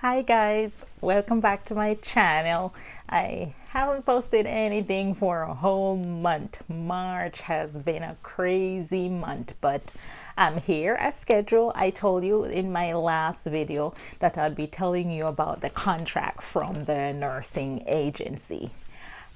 Hi guys, welcome back to my channel. I haven't posted anything for a whole month. March has been a crazy month, but I'm here as scheduled. I told you in my last video that I'd be telling you about the contract from the nursing agency.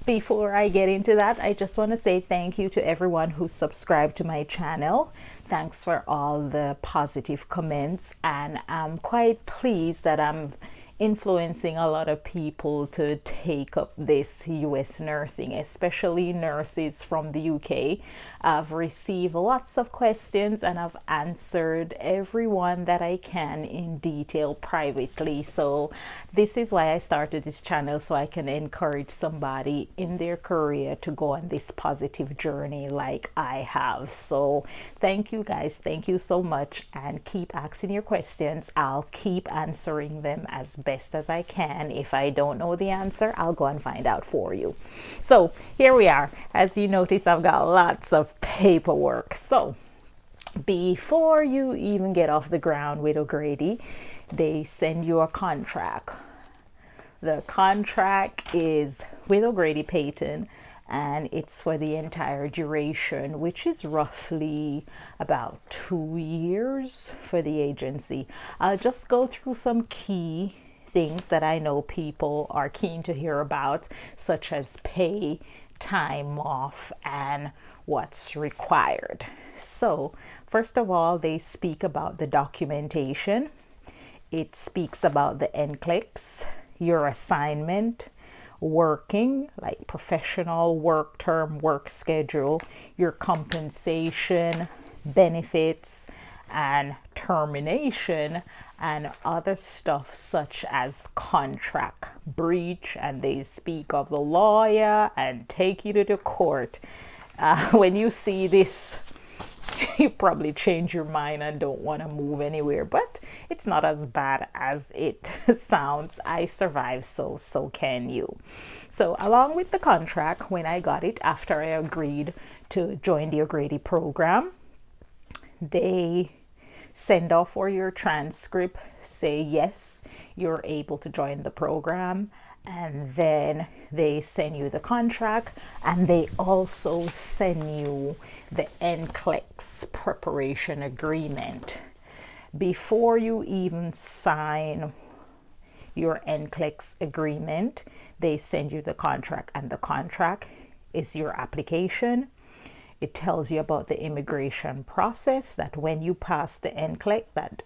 Before I get into that, I just want to say thank you to everyone who subscribed to my channel. Thanks for all the positive comments, and I'm quite pleased that I'm influencing a lot of people to take up this US nursing, especially nurses from the UK. I've received lots of questions and I've answered everyone that I can in detail privately. So this is why I started this channel, so I can encourage somebody in their career to go on this positive journey like I have. So thank you guys, thank you so much, and keep asking your questions. I'll keep answering them as best as I can. If I don't know the answer, I'll go and find out for you. So here we are. As you notice, I've got lots of paperwork. So before you even get off the ground with O'Grady, they send you a contract. The contract is with O'Grady Peyton, and it's for the entire duration, which is roughly about 2 years for the agency. I'll just go through some key things that I know people are keen to hear about, such as pay, time off, and what's required. So first of all, they speak about the documentation. It speaks about the Nclex, your assignment, working, like professional work term, work schedule, your compensation, benefits, and termination, and other stuff such as contract breach. And they speak of the lawyer and take you to the court. When you see this, you probably change your mind and don't want to move anywhere, but it's not as bad as it sounds. I survived, so can you. So along with the contract, when I got it after I agreed to join the O'Grady program, they send off for your transcript, say yes, you're able to join the program, and then they send you the contract, and they also send you the Nclex preparation agreement. Before you even sign your Nclex agreement, they send you the contract, and the contract is your application. It tells you about the immigration process, that when you pass the Nclex, that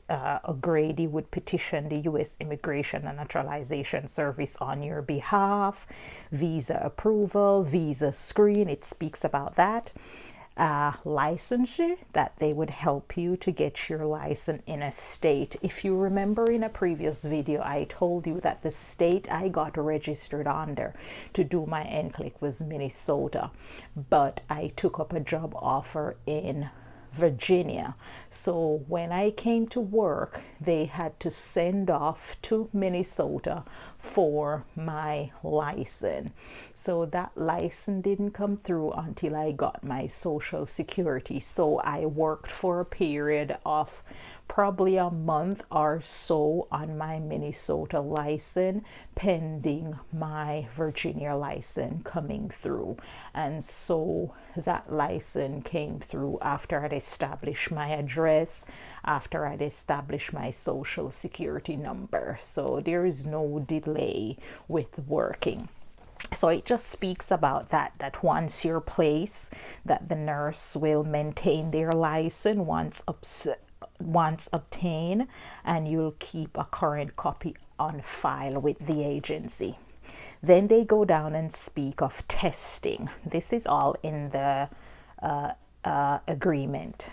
O'Grady would petition the U.S. Immigration and Naturalization Service on your behalf, visa approval, visa screen, it speaks about that. Licensure, that they would help you to get your license in a state. If you remember in a previous video, I told you that the state I got registered under to do my Nclex was Minnesota, but I took up a job offer in Virginia. So when I came to work, they had to send off to Minnesota for my license. So that license didn't come through until I got my Social Security. So I worked for a period of probably a month or so on my Minnesota license, pending my Virginia license coming through. And so that license came through after I'd established my address, after I'd established my Social Security number. So there is no delay with working. So it just speaks about that once you're placed, that the nurse will maintain their license once obtained, and you'll keep a current copy on file with the agency. Then they go down and speak of testing. This is all in the agreement.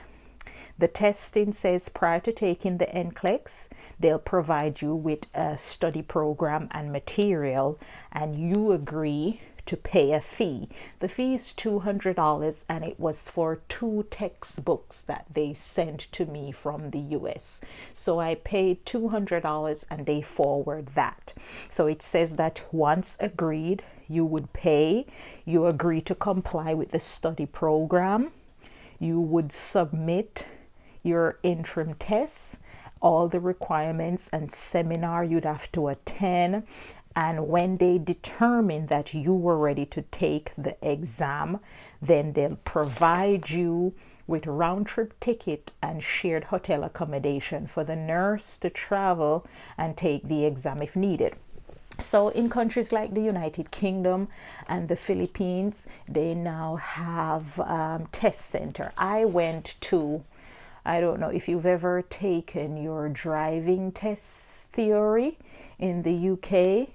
The testing says prior to taking the Nclex, they'll provide you with a study program and material, and you agree to pay a fee. The fee is $200, and it was for 2 textbooks that they sent to me from the US. So I paid $200 and they forward that. So it says that once agreed, you would pay, you agree to comply with the study program, you would submit your interim tests, all the requirements and seminar you'd have to attend. And when they determine that you were ready to take the exam, then they'll provide you with round-trip ticket and shared hotel accommodation for the nurse to travel and take the exam if needed. So in countries like the United Kingdom and the Philippines, they now have test center. I went to, I don't know if you've ever taken your driving test theory in the UK.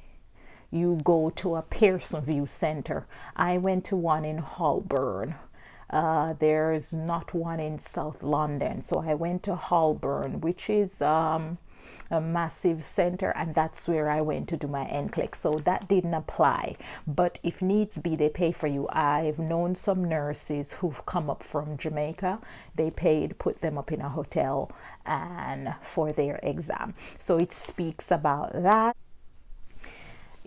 You go to a Pearson View Center. I went to one in Holborn. There's not one in South London. So I went to Holborn, which is a massive center, and that's where I went to do my Nclex. So that didn't apply. But if needs be, they pay for you. I've known some nurses who've come up from Jamaica. They paid, put them up in a hotel and for their exam. So it speaks about that.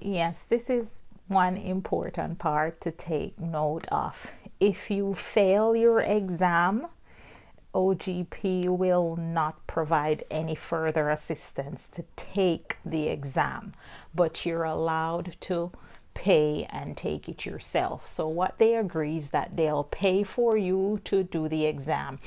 Yes, this is one important part to take note of. If you fail your exam, OGP will not provide any further assistance to take the exam, but you're allowed to pay and take it yourself. So what they agree is that they'll pay for you to do the exam.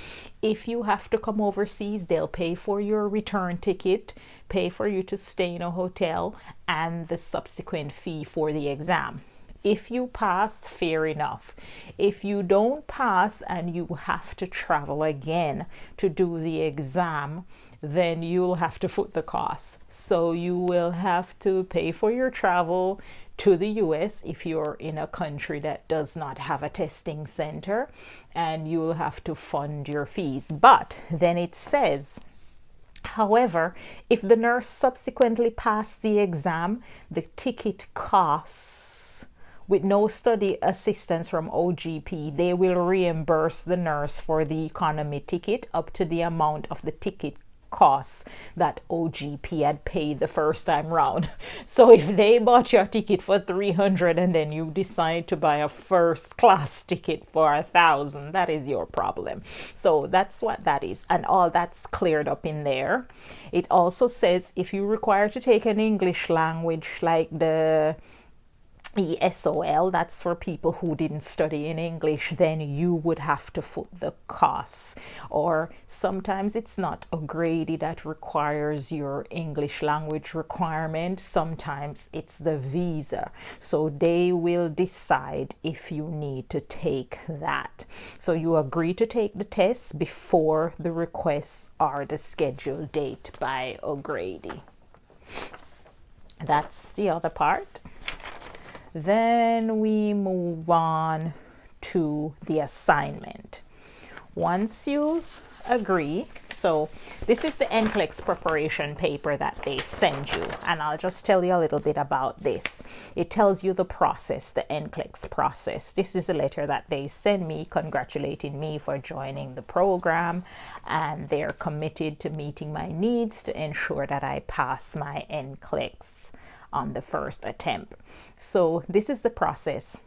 If you have to come overseas, they'll pay for your return ticket, pay for you to stay in a hotel, and the subsequent fee for the exam. If you pass, fair enough. If you don't pass and you have to travel again to do the exam, then you'll have to foot the cost. So you will have to pay for your travel to the US if you're in a country that does not have a testing center, and you'll have to fund your fees. But then it says, however, if the nurse subsequently passed the exam, the ticket costs, with no study assistance from OGP, they will reimburse the nurse for the economy ticket up to the amount of the ticket costs that OGP had paid the first time round. So if they bought your ticket for $300 and then you decide to buy a first class ticket for $1,000, that is your problem. So that's what that is, and all that's cleared up in there. It also says if you require to take an English language like the ESOL, that's for people who didn't study in English, then you would have to foot the costs. Or sometimes it's not a grade that requires your English language requirement. Sometimes it's the visa. So they will decide if you need to take that. So you agree to take the test before the request or the scheduled date by O'Grady. That's the other part. Then we move on to the assignment. Once you agree, so this is the Nclex preparation paper that they send you, and I'll just tell you a little bit about this. It tells you the process, the Nclex process. This is a letter that they send me congratulating me for joining the program, and they're committed to meeting my needs to ensure that I pass my Nclex on the first attempt. So this is the process.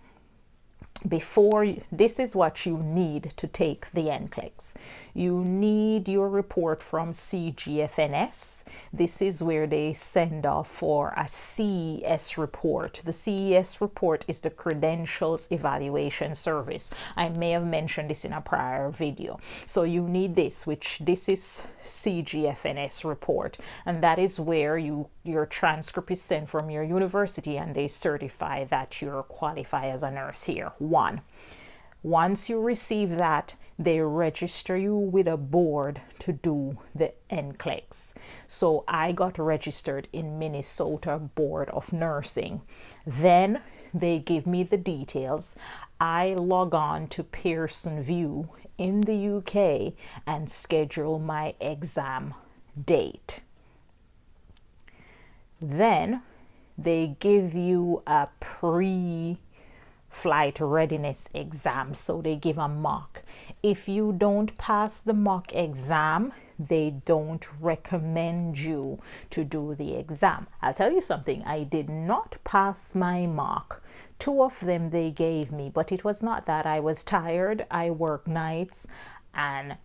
This is what you need to take the Nclex. You need your report from CGFNS. This is where they send off for a CES report. The CES report is the Credentials Evaluation Service. I may have mentioned this in a prior video. So you need this, which this is CGFNS report, and that is where your transcript is sent from your university and they certify that you're qualified as a nurse here. Once you receive that, they register you with a board to do the Nclex. So I got registered in Minnesota Board of Nursing. Then they give me the details. I log on to Pearson View in the UK and schedule my exam date. Then they give you a pre-flight readiness exam. So they give a mock. If you don't pass the mock exam, they don't recommend you to do the exam. I'll tell you something, I did not pass my mock. 2 of them they gave me, but it was not that I was tired. I work nights and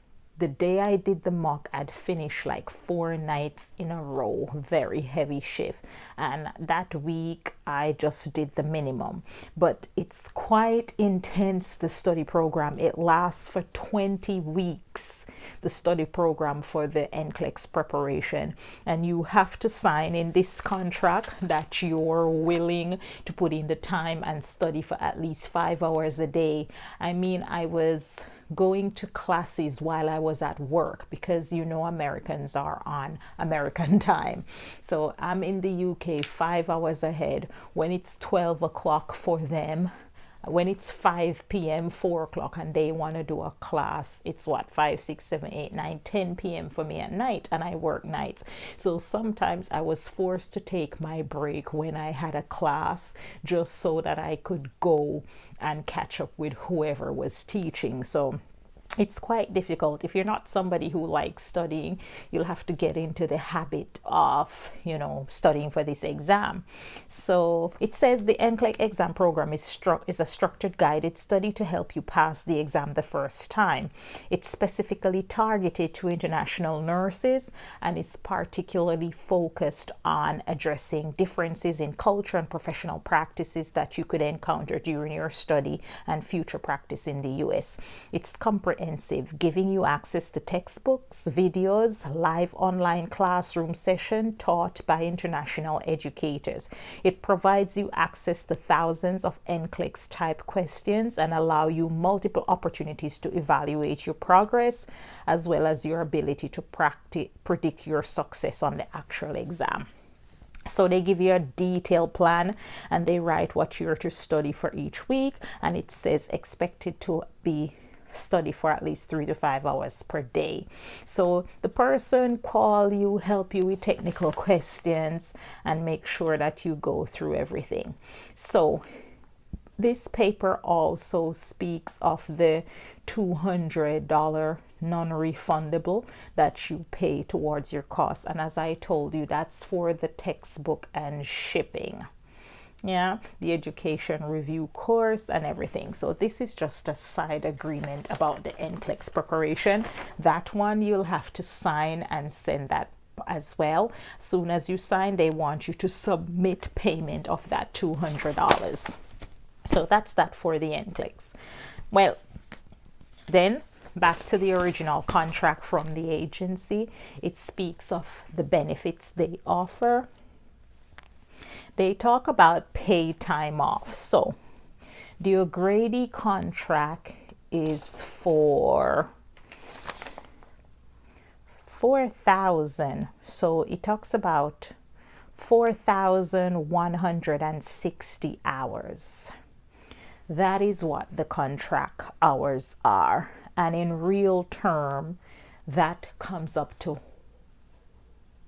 the day I did the mock, I'd finished like 4 nights in a row, very heavy shift. And that week I just did the minimum. But it's quite intense, the study program. It lasts for 20 weeks, the study program for the Nclex preparation. And you have to sign in this contract that you're willing to put in the time and study for at least 5 hours a day. I mean, I was going to classes while I was at work because you know Americans are on American time. So I'm in the UK 5 hours ahead. When it's 12 o'clock for them, when it's 5 p.m., 4 o'clock, and they want to do a class, it's what, 5, 6, 7, 8, 9, 10 p.m. for me at night, and I work nights. So sometimes I was forced to take my break when I had a class just so that I could go and catch up with whoever was teaching. So it's quite difficult. If you're not somebody who likes studying, you'll have to get into the habit of, studying for this exam. So it says the Nclex exam program is a structured guided study to help you pass the exam the first time. It's specifically targeted to international nurses and is particularly focused on addressing differences in culture and professional practices that you could encounter during your study and future practice in the US. It's comprehensive, giving you access to textbooks, videos, live online classroom session taught by international educators. It provides you access to thousands of Nclex type questions and allow you multiple opportunities to evaluate your progress as well as your ability to predict your success on the actual exam. So they give you a detailed plan and they write what you're to study for each week, and it says expected to be study for at least 3 to 5 hours per day. So the person call you, help you with technical questions, and make sure that you go through everything. So this paper also speaks of the $200 non-refundable that you pay towards your cost. And as I told you, that's for the textbook and shipping. Yeah, the education review course and everything. So this is just a side agreement about the Nclex preparation. That one you'll have to sign and send that as well. As soon as you sign, they want you to submit payment of that $200. So that's that for the Nclex. Well, then back to the original contract from the agency. It speaks of the benefits they offer. They talk about paid time off. So the O'Grady contract is for 4,000. So it talks about 4,160 hours. That is what the contract hours are. And in real term, that comes up to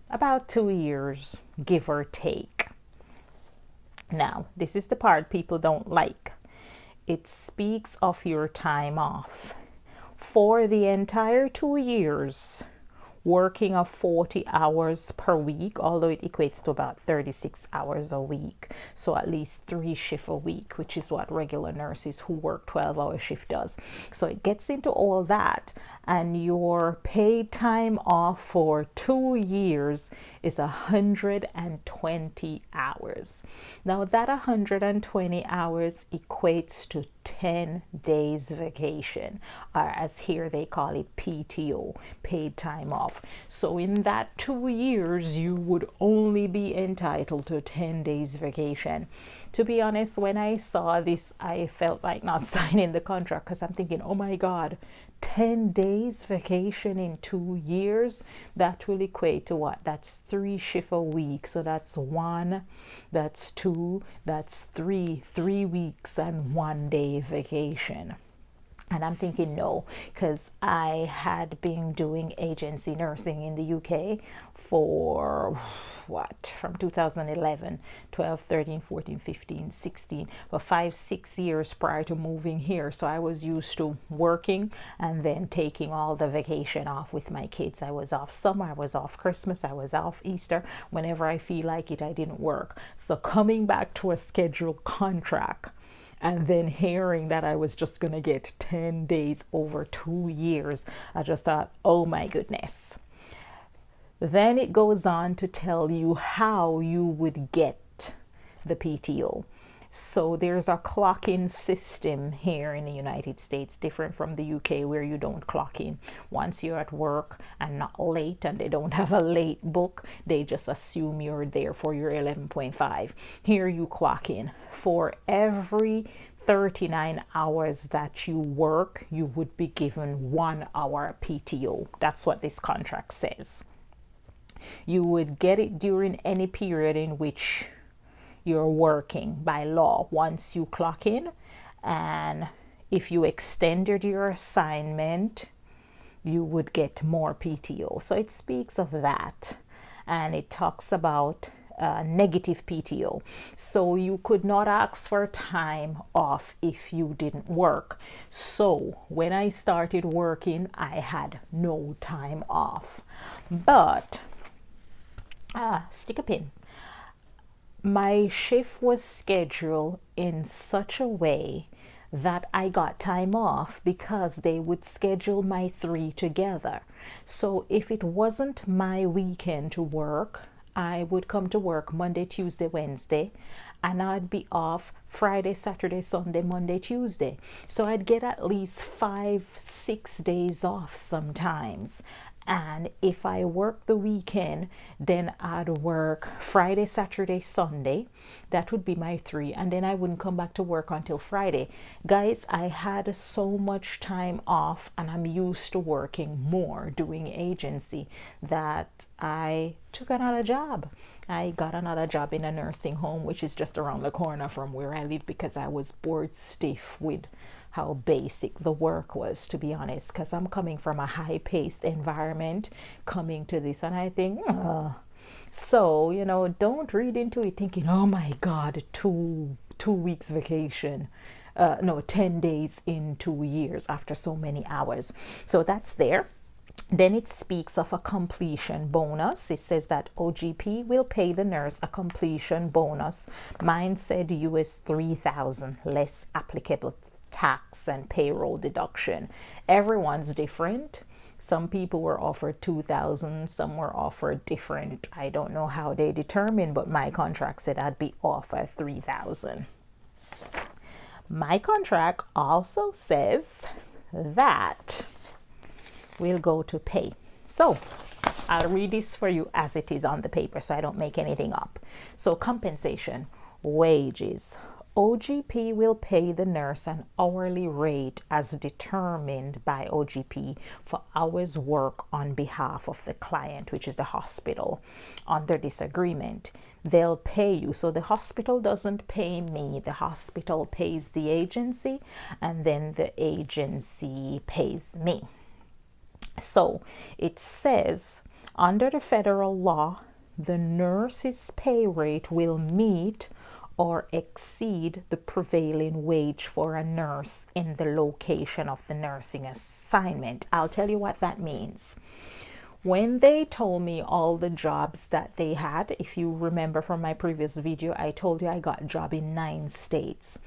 about 2 years, give or take. Now, this is the part people don't like. It speaks of your time off. For the entire 2 years, working of 40 hours per week, although it equates to about 36 hours a week. So at least 3 shifts a week, which is what regular nurses who work 12-hour shift does. So it gets into all that. And your paid time off for 2 years is 120 hours. Now that 120 hours equates to 10 days vacation, or as here they call it PTO, paid time off. So in that 2 years, you would only be entitled to 10 days vacation. To be honest, when I saw this, I felt like not signing the contract because I'm thinking, oh my God, 10 days vacation in 2 years, that will equate to what? That's 3 shifts a week. So that's 1, that's 2, that's 3 weeks and 1 day vacation. And I'm thinking no, because I had been doing agency nursing in the UK for from 2011, 12, 13, 14, 15, 16, for 5-6 years prior to moving here. So I was used to working and then taking all the vacation off with my kids. I was off summer, I was off Christmas, I was off Easter. Whenever I feel like it, I didn't work. So coming back to a scheduled contract And then hearing that I was just going to get 10 days over 2 years, I just thought, oh my goodness. Then it goes on to tell you how you would get the PTO. So there's a clock-in system here in the United States, different from the UK where you don't clock in. Once you're at work and not late and they don't have a late book, they just assume you're there for your 11.5. Here you clock in. For every 39 hours that you work, you would be given 1 hour PTO. That's what this contract says. You would get it during any period in which you're working by law once you clock in, and if you extended your assignment, you would get more PTO. So it speaks of that, and it talks about negative PTO. So you could not ask for time off if you didn't work. So when I started working, I had no time off. But stick a pin. My shift was scheduled in such a way that I got time off because they would schedule my 3 together. So if it wasn't my weekend to work, I would come to work Monday, Tuesday, Wednesday, and I'd be off Friday, Saturday, Sunday, Monday, Tuesday. So I'd get at least 5-6 days off sometimes. And if I work the weekend, then I'd work Friday, Saturday, Sunday. That would be my 3. And then I wouldn't come back to work until Friday. Guys, I had so much time off and I'm used to working more doing agency that I took another job. I got another job in a nursing home, which is just around the corner from where I live, because I was bored stiff with how basic the work was, to be honest, because I'm coming from a high-paced environment coming to this, and I think, so, you know, don't read into it thinking, oh my God, two weeks vacation. No, 10 days in 2 years after so many hours. So that's there. Then it speaks of a completion bonus. It says that OGP will pay the nurse a completion bonus. Mine said US $3,000, less applicable tax and payroll deduction. Everyone's different. Some people were offered $2,000, some were offered different. I don't know how they determined, but my contract said I'd be offered $3,000. My contract also says that we'll go to pay. So I'll read this for you as it is on the paper so I don't make anything up. So compensation, wages. OGP will pay the nurse an hourly rate as determined by OGP for hours work on behalf of the client, which is the hospital, under this agreement. They'll pay you. So the hospital doesn't pay me. The hospital pays the agency, and then the agency pays me. So it says, under the federal law, the nurse's pay rate will meet or exceed the prevailing wage for a nurse in the location of the nursing assignment. I'll tell you what that means. When they told me all the jobs that they had, if you remember from my previous video, I told you I got a job in 9 states.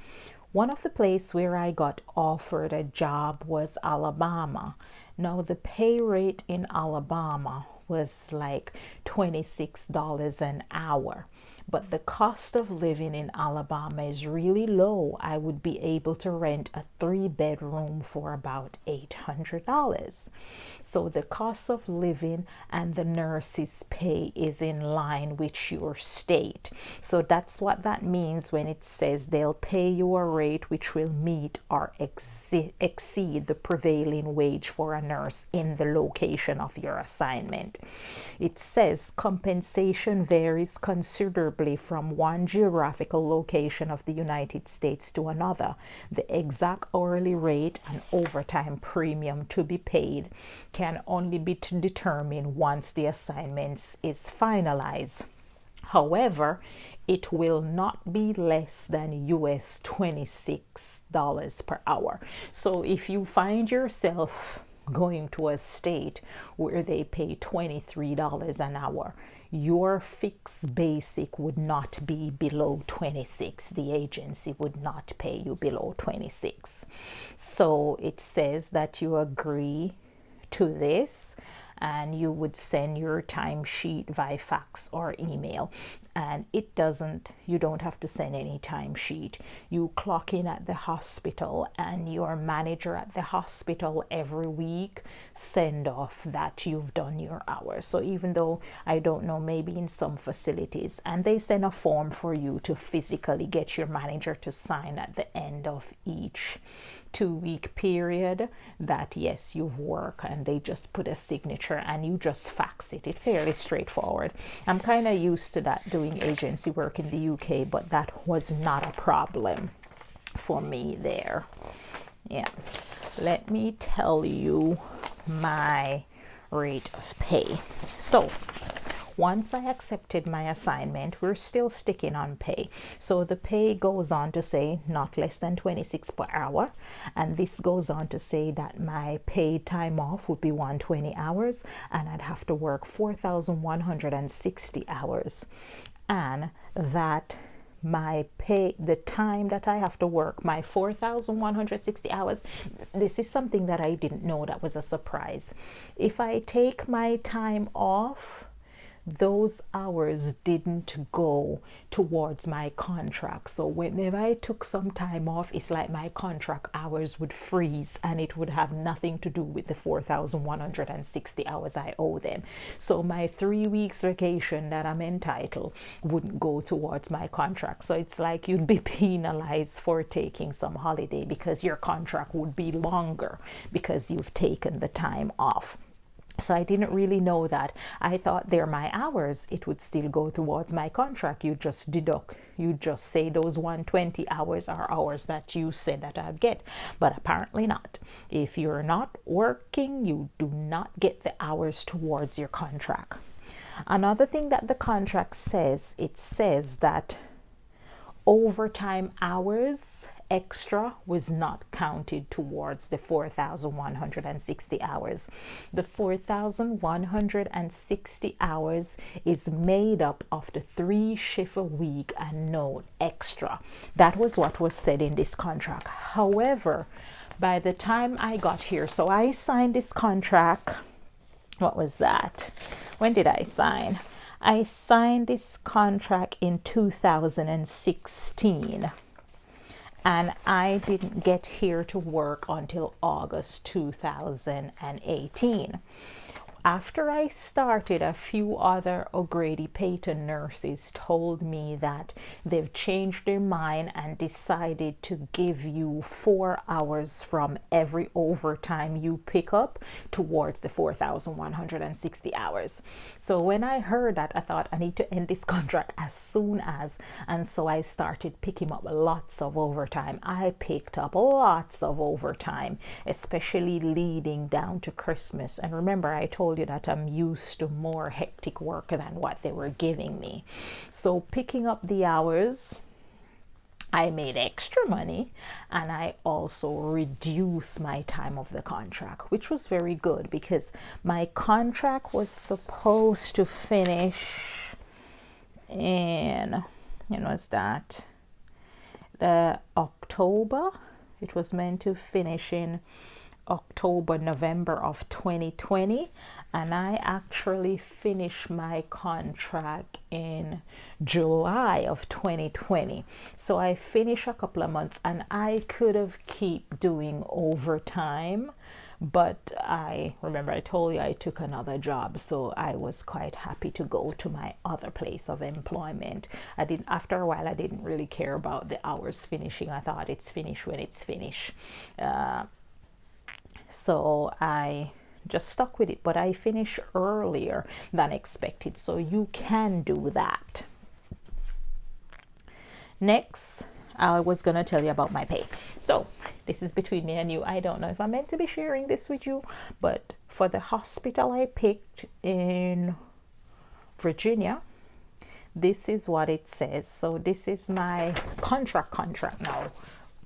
One of the places where I got offered a job was Alabama. Now the pay rate in Alabama was like $26 an hour. But the cost of living in Alabama is really low. I would be able to rent a 3-bedroom for about $800. So the cost of living and the nurse's pay is in line with your state. So that's what that means when it says they'll pay you a rate which will meet or exceed the prevailing wage for a nurse in the location of your assignment. It says compensation varies considerably from one geographical location of the United States to another. The exact hourly rate and overtime premium to be paid can only be determined once the assignment is finalized. However, it will not be less than US $26 per hour. So if you find yourself going to a state where they pay $23 an hour, your fixed basic would not be below 26. The agency would not pay you below 26. So it says that you agree to this, and you would send your timesheet via fax or email. And you don't have to send any timesheet. You clock in at the hospital, and your manager at the hospital every week send off that you've done your hours. So even though, I don't know, maybe in some facilities, and they send a form for you to physically get your manager to sign at the end of each 2-week period that yes, you've worked, and they just put a signature and you just fax it. It's fairly straightforward. I'm kind of used to that doing agency work in the UK, but that was not a problem for me there. Yeah, let me tell you my rate of pay. So once I accepted my assignment, we're still sticking on pay. So the pay goes on to say not less than 26 per hour. And this goes on to say that my paid time off would be 120 hours, and I'd have to work 4,160 hours. And that my pay, the time that I have to work, my 4,160 hours, this is something that I didn't know. That was a surprise. If I take my time off, those hours didn't go towards my contract. So whenever I took some time off, it's like my contract hours would freeze, and it would have nothing to do with the 4,160 hours I owe them. So my 3 weeks vacation that I'm entitled wouldn't go towards my contract. So it's like you'd be penalized for taking some holiday, because your contract would be longer because you've taken the time off. So I didn't really know that. I thought they're my hours. It would still go towards my contract. You just deduct. You just say those 120 hours are hours that you said that I'd get. But apparently not. If you're not working, you do not get the hours towards your contract. Another thing that the contract says, it says that overtime hours extra was not counted towards the 4,160 hours. The 4,160 hours is made up of the 3 shifts a week and no extra. That was what was said in this contract. However, by the time I got here, so I signed this contract. What was that? When did I sign? I signed this contract in 2016. And I didn't get here to work until August 2018. After I started, a few other O'Grady Payton nurses told me that they've changed their mind and decided to give you 4 hours from every overtime you pick up towards the 4,160 hours. So when I heard that, I thought I need to end this contract as soon as, and so I started picking up lots of overtime. I picked up lots of overtime, especially leading down to Christmas. And remember, I told you that I'm used to more hectic work than what they were giving me. So picking up the hours, I made extra money, and I also reduced my time of the contract, which was very good because my contract was supposed to finish in, when was that? The October. It was meant to finish in October, November of 2020, and I actually finished my contract in July of 2020. So I finished a couple of months, and I could have keep doing overtime, but I remember I told you I took another job, so I was quite happy to go to my other place of employment. After a while I didn't really care about the hours finishing. I thought it's finished when it's finished. So I just stuck with it, but I finished earlier than expected, so you can do that. Next, I was going to tell you about my pay. So this is between me and you. I don't know if I'm meant to be sharing this with you, but for the hospital I picked in Virginia, this is what it says. So this is my contract now.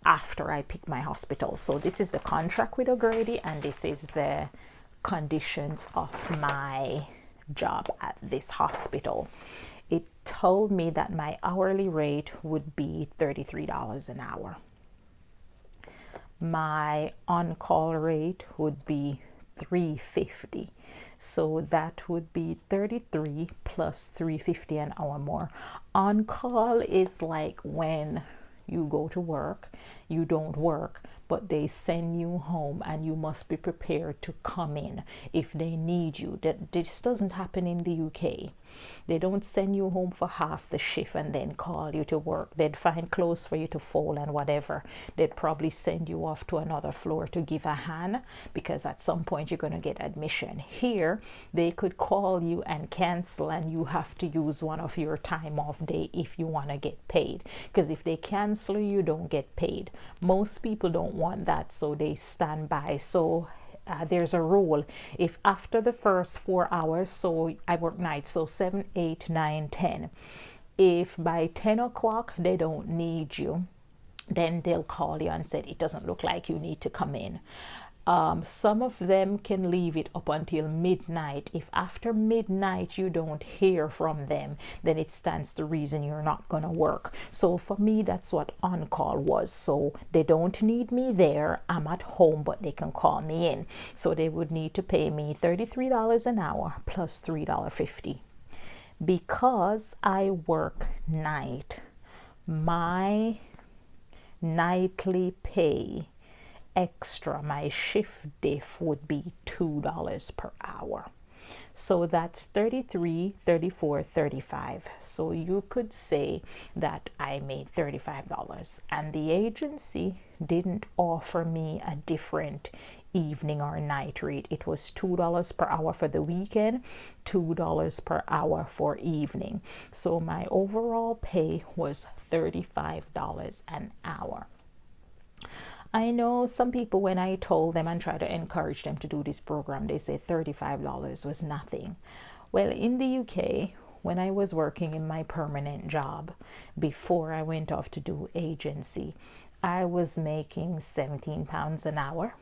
after I pick my hospital. So this is the contract with O'Grady, and this is the conditions of my job at this hospital. It told me that my hourly rate would be $33 an hour. My on-call rate would be $3.50. So that would be 33 plus $3.50 an hour more. On call is like when you go to work, you don't work, but they send you home and you must be prepared to come in if they need you. That this doesn't happen in the UK. They don't send you home for half the shift and then call you to work. They'd find clothes for you to fold and whatever. They'd probably send you off to another floor to give a hand, because at some point you're going to get admission. Here, they could call you and cancel, and you have to use one of your time off day if you want to get paid. Because if they cancel, you don't get paid. Most people don't want that, so they stand by. So there's a rule. If after the first 4 hours, so I work nights, so 7, 8, 9, 10, if by 10 o'clock they don't need you, then they'll call you and say it doesn't look like you need to come in. Some of them can leave it up until midnight. If after midnight you don't hear from them, then it stands to reason you're not going to work. So for me, that's what on-call was. So they don't need me there. I'm at home, but they can call me in. So they would need to pay me $33 an hour plus $3.50. Because I work night, my nightly pay extra, my shift diff would be $2 per hour. So that's 33, 34, 35. So you could say that I made $35, and the agency didn't offer me a different evening or night rate. It was $2 per hour for the weekend, $2 per hour for evening. So my overall pay was $35 an hour. I know some people, when I told them and try to encourage them to do this program, they say $35 was nothing. Well, in the UK, when I was working in my permanent job, before I went off to do agency, I was making £17 an hour.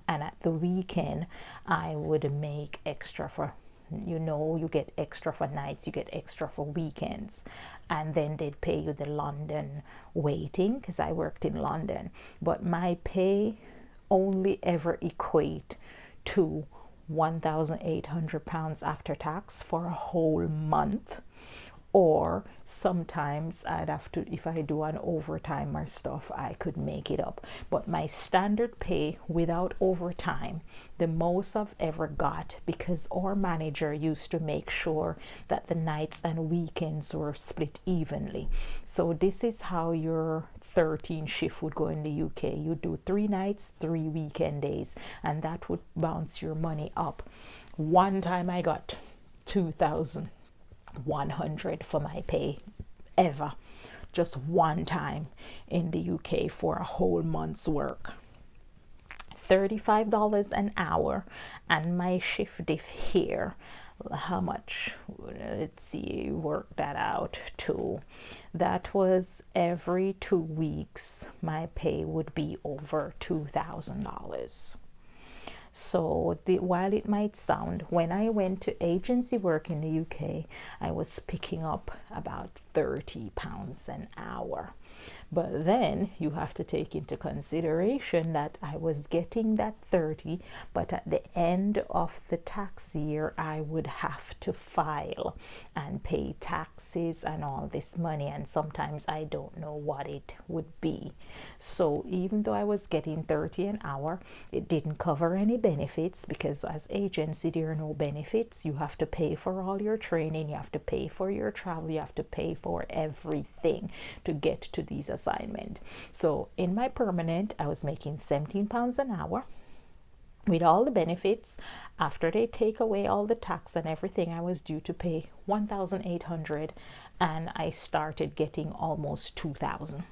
And at the weekend, I would make extra for, you get extra for nights, you get extra for weekends. And then they'd pay you the London waiting, because I worked in London. But my pay only ever equate to £1,800 after tax for a whole month. Or sometimes I'd have to, if I do an overtime or stuff, I could make it up. But my standard pay without overtime, the most I've ever got, because our manager used to make sure that the nights and weekends were split evenly. So this is how your 13 shift would go in the UK. You do 3 nights, 3 weekend days, and that would bounce your money up. One time I got 2,100 for my pay ever, just one time in the UK for a whole month's work. $35 an hour, and my shift diff here, how much, let's see, work that out to, that was every 2 weeks my pay would be over $2,000. So while it might sound, when I went to agency work in the UK, I was picking up about £30 an hour. But then you have to take into consideration that I was getting that 30, but at the end of the tax year, I would have to file and pay taxes and all this money. And sometimes I don't know what it would be. So even though I was getting 30 an hour, it didn't cover any benefits, because as agency, there are no benefits. You have to pay for all your training, you have to pay for your travel, you have to pay for everything to get to these assignment. So in my permanent, I was making £17 an hour with all the benefits. After they take away all the tax and everything, I was due to pay $1,800, and I started getting almost $2,000.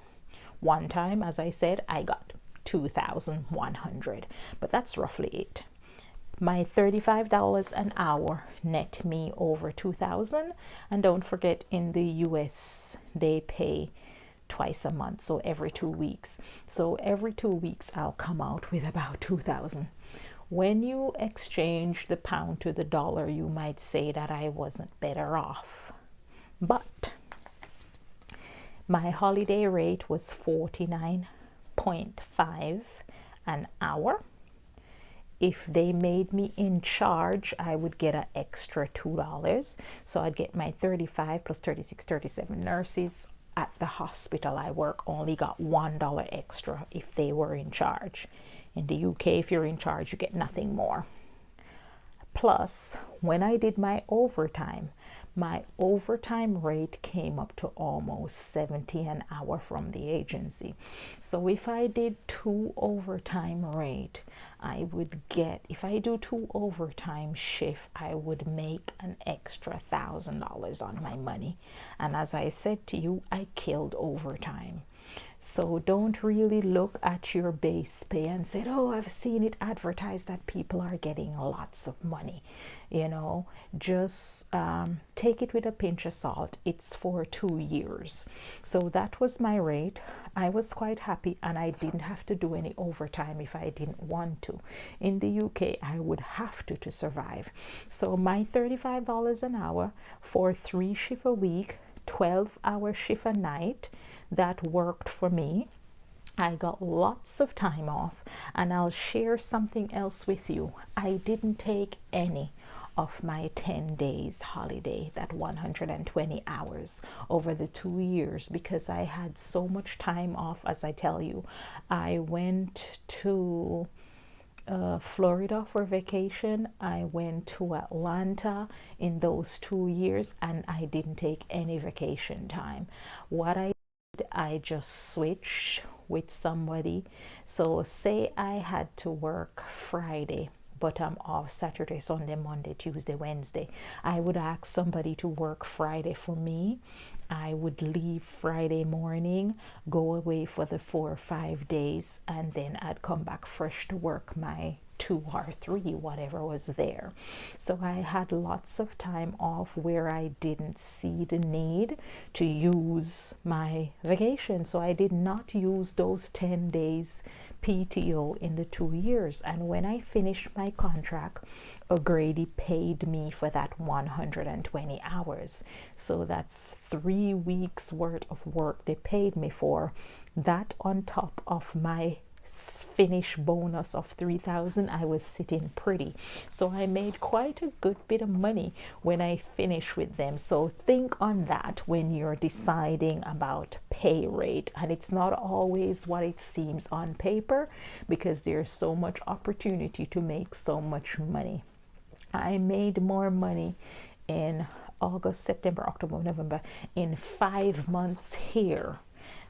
One time, as I said, I got $2,100, but that's roughly it. My $35 an hour net me over $2,000. And don't forget, in the US they pay twice a month, so every 2 weeks. So every 2 weeks I'll come out with about 2,000. When you exchange the pound to the dollar, you might say that I wasn't better off. But my holiday rate was 49.5 an hour. If they made me in charge, I would get an extra $2. So I'd get my 35 plus 36, 37 nurses. At the hospital I work only got $1 extra if they were in charge. In the UK, if you're in charge, you get nothing more. Plus, when I did my overtime rate came up to almost 70 an hour from the agency. So if I did 2 overtime rate, I would get, if I do 2 overtime shift, I would make an extra $1,000 on my money. And as I said to you, I killed overtime. So don't really look at your base pay and say, oh, I've seen it advertised that people are getting lots of money. You know, just take it with a pinch of salt. It's for 2 years. So that was my rate. I was quite happy, and I didn't have to do any overtime if I didn't want to. In the UK, I would have to survive. So my $35 an hour for 3 shifts a week, 12-hour shift a night, that worked for me. I got lots of time off, and I'll share something else with you. I didn't take any of my 10 days holiday, that 120 hours over the 2 years, because I had so much time off. As I tell you, I went to Florida for vacation. I went to Atlanta in those 2 years, and I didn't take any vacation time. What I just switched with somebody. So say I had to work Friday, but I'm off Saturday, Sunday, Monday, Tuesday, Wednesday. I would ask somebody to work Friday for me. I would leave Friday morning, go away for the 4 or 5 days, and then I'd come back fresh to work my 2 or 3, whatever was there. So I had lots of time off where I didn't see the need to use my vacation. So I did not use those 10 days PTO in the 2 years. And when I finished my contract, O'Grady paid me for that 120 hours. So that's 3 weeks worth of work they paid me for. That on top of my finish bonus of 3,000, I was sitting pretty. So I made quite a good bit of money when I finished with them. So think on that when you're deciding about pay rate. And it's not always what it seems on paper, because there's so much opportunity to make so much money. I made more money in August, September, October, November, in 5 months here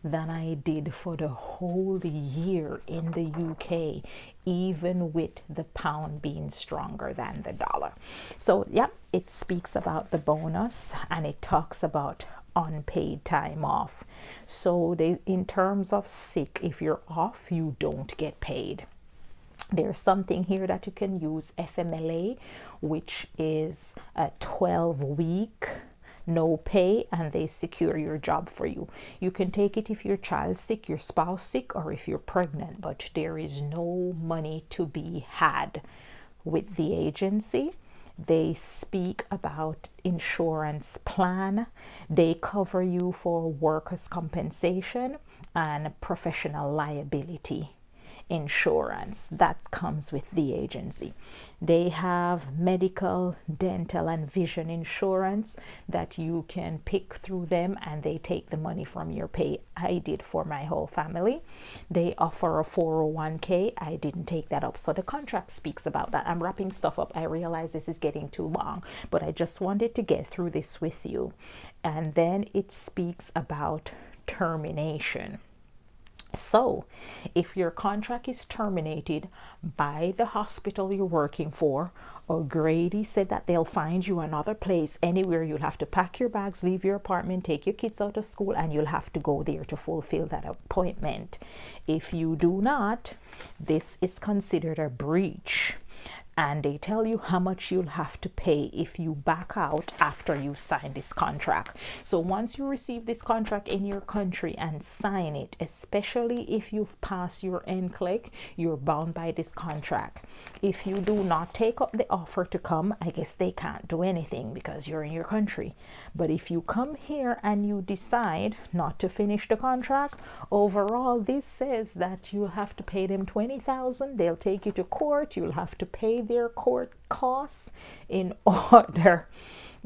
than I did for the whole year in the UK, even with the pound being stronger than the dollar. So yeah, it speaks about the bonus, and it talks about unpaid time off. So in terms of sick, if you're off, you don't get paid. There's something here that you can use, Fmla, which is a 12-week no pay, and they secure your job for you. You can take it if your child's sick, your spouse sick, or if you're pregnant, but there is no money to be had with the agency. They speak about insurance plan. They cover you for workers' compensation and professional liability insurance that comes with the agency. They have medical, dental, and vision insurance that you can pick through them, and they take the money from your pay. I did for my whole family. They offer a 401k. I didn't take that up. So the contract speaks about that. I'm wrapping stuff up. I realize this is getting too long, but I just wanted to get through this with you. And then it speaks about termination. So if your contract is terminated by the hospital you're working for, O'Grady said that they'll find you another place anywhere. You'll have to pack your bags, leave your apartment, take your kids out of school, and you'll have to go there to fulfill that appointment. If you do not, this is considered a breach. and they tell you how much you'll have to pay if you back out after you sign this contract. So once you receive this contract in your country and sign it, especially if you've passed your Nclex, you're bound by this contract. If you do not take up the offer to come, I guess they can't do anything because you're in your country. But if you come here and you decide not to finish the contract, overall this says that you'll have to pay them $20,000. They'll take you to court. You'll have to pay their court costs in order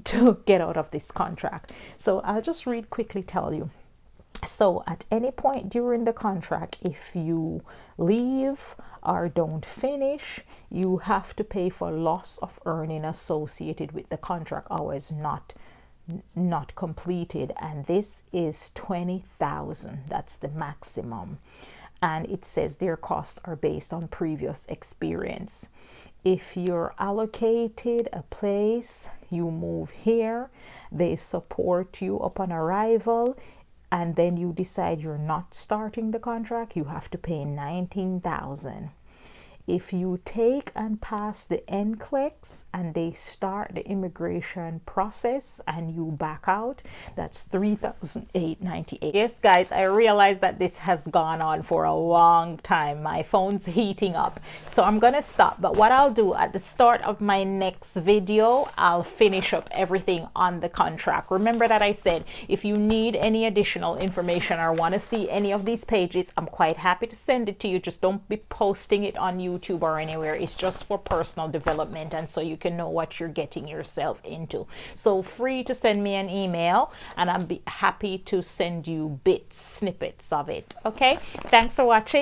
to get out of this contract. So I'll just quickly tell you. So at any point during the contract, if you leave or don't finish, you have to pay for loss of earning associated with the contract hours not completed, and this is $20,000. That's the maximum. And it says their costs are based on previous experience. If you're allocated a place, you move here, they support you upon arrival, and then you decide you're not starting the contract, you have to pay $19,000. If you take and pass the Nclex and they start the immigration process and you back out, that's $3,898. Yes, guys, I realize that this has gone on for a long time. My phone's heating up, so I'm gonna stop. But what I'll do at the start of my next video, I'll finish up everything on the contract. Remember that I said if you need any additional information or want to see any of these pages, I'm quite happy to send it to you. Just don't be posting it on YouTube or anywhere. It's just for personal development and so you can know what you're getting yourself into. So free to send me an email and I'll be happy to send you snippets of it. Okay, thanks for watching.